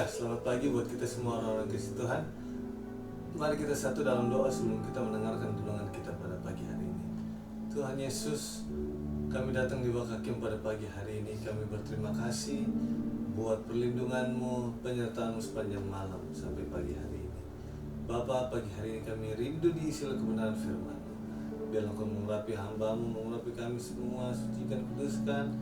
selamat pagi buat kita semua orang-orang kasih Tuhan. Mari kita satu dalam doa sebelum kita mendengarkan renungan kita pada pagi hari ini. Tuhan Yesus, kami datang di bawah kaki pada pagi hari ini. Kami berterima kasih buat perlindungan-Mu, penyertaan-Mu sepanjang malam sampai pagi hari ini. Bapa, pagi hari ini kami rindu diisi oleh kebenaran firman-Mu. Biarlah Engkau mengurapi hamba-Mu, mengurapi kami semua, sucikan, kuduskan.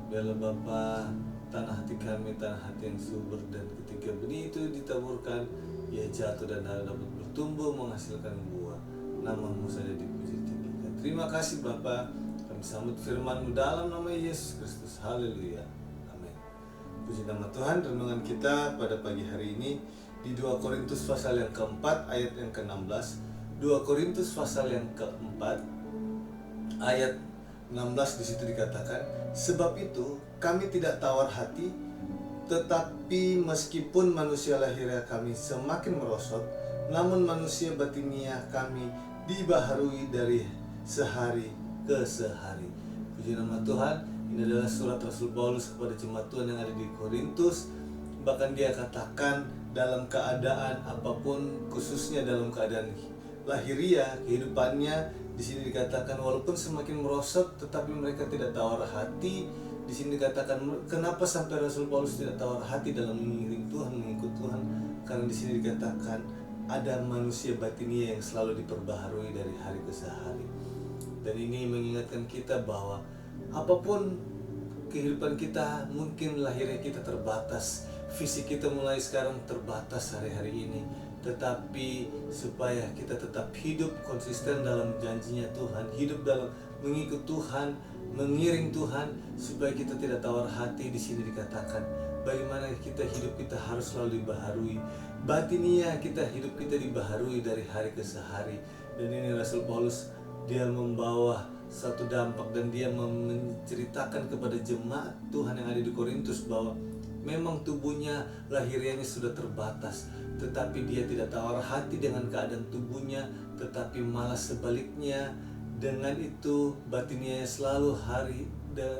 Biarlah Bapa, tanah hati kami, tanah hati yang subur, dan ketika benih itu ditaburkan, ia jatuh dan dapat bertumbuh menghasilkan buah. Nama-Mu saja dipuji tinggikan. Terima kasih Bapa, kami sambut firman-Mu dalam nama Yesus Kristus. Haleluya. Amin. Puji nama Tuhan. Renungan kita pada pagi hari ini di 2 Korintus pasal yang keempat ayat yang ke-16. 2 Korintus pasal yang keempat ayat 16, di situ dikatakan, sebab itu kami tidak tawar hati, tetapi meskipun manusia lahiriah kami semakin merosot, namun manusia batiniah kami dibaharui dari sehari ke sehari. Puji nama Tuhan. Ini adalah surat Rasul Paulus kepada jemaat Tuhan yang ada di Korintus. Bahkan dia katakan dalam keadaan apapun, khususnya dalam keadaan lahiriah, kehidupannya, di sini dikatakan walaupun semakin merosot, tetapi mereka tidak tawar hati. Di sini dikatakan kenapa sampai Rasul Paulus tidak tawar hati dalam mengiring Tuhan, mengikut Tuhan? Karena di sini dikatakan ada manusia batinia yang selalu diperbaharui dari hari ke hari. Dan ini mengingatkan kita bahwa apapun kehidupan kita, mungkin lahirnya kita terbatas, fisik kita mulai sekarang terbatas hari-hari ini, tetapi supaya kita tetap hidup konsisten dalam janjinya Tuhan, hidup dalam mengikut Tuhan, mengiring Tuhan, supaya kita tidak tawar hati. Di sini dikatakan bagaimana kita hidup kita harus selalu dibaharui, batinia kita, hidup kita dibaharui dari hari ke hari. Dan ini Rasul Paulus, dia membawa satu dampak, dan dia menceritakan kepada jemaat Tuhan yang ada di Korintus bahwa memang tubuhnya lahiriahnya sudah terbatas, tetapi dia tidak tawar hati dengan keadaan tubuhnya, tetapi malah sebaliknya. Dengan itu batininya selalu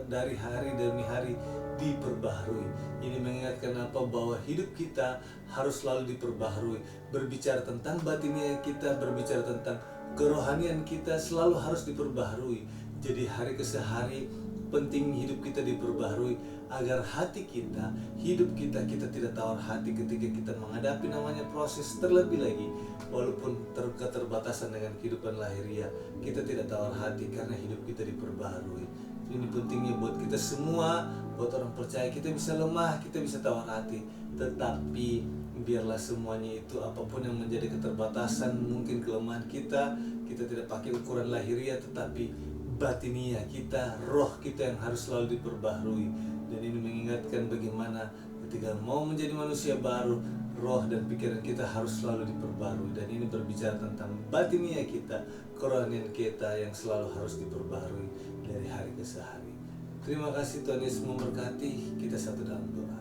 dari hari demi hari diperbaharui. Ini mengingatkan apa? Bahwa hidup kita harus selalu diperbaharui. Berbicara tentang batinia kita, berbicara tentang kerohanian kita, selalu harus diperbaharui. Jadi hari ke hari penting hidup kita diperbaharui, agar hati kita, hidup kita tidak tawar hati ketika kita menghadapi namanya proses. Terlebih lagi walaupun keterbatasan dengan kehidupan lahiriah, kita tidak tawar hati karena hidup kita diperbaharui. Ini pentingnya buat kita semua, buat orang percaya. Kita bisa lemah, kita bisa tawar hati, tetapi biarlah semuanya itu, apapun yang menjadi keterbatasan, mungkin kelemahan kita tidak pakai ukuran lahiriah, tetapi batinia kita, roh kita yang harus selalu diperbaharui. Dan ini mengingatkan bagaimana ketika mau menjadi manusia baru, roh dan pikiran kita harus selalu diperbaharui. Dan ini berbicara tentang batinia kita, kerohanian kita yang selalu harus diperbaharui dari hari ke hari. Terima kasih Tuhan Yesus memberkati kita satu dalam doa.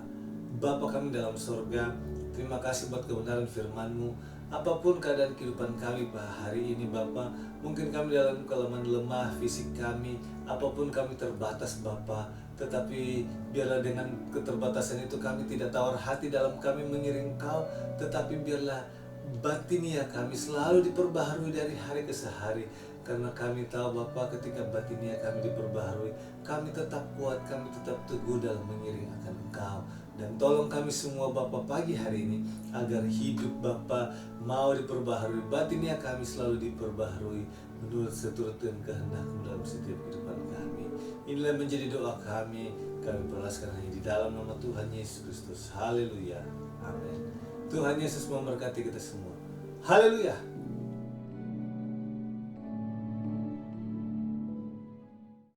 Bapa kami dalam sorga, terima kasih buat kebenaran firman-Mu. Apapun keadaan kehidupan kami hari ini Bapa, mungkin kami dalam kelemahan lemah fisik kami, apapun kami terbatas Bapa, tetapi biarlah dengan keterbatasan itu kami tidak tawar hati dalam kami mengiring Kau, tetapi biarlah batinia kami selalu diperbaharui dari hari ke hari. Karena kami tahu Bapa, ketika batinia kami diperbaharui, kami tetap kuat, kami tetap teguh dalam mengiring akan Engkau. Dan tolong kami semua Bapa pagi hari ini, agar hidup Bapa mau diperbaharui, batinia kami selalu diperbaharui menurut seturut dan kehendak-Mu dalam setiap kehidupan kami. Inilah menjadi doa kami berlaskan hanya di dalam nama Tuhan Yesus Kristus. Haleluya. Amin. Tuhan Yesus memberkati kita semua. Haleluya.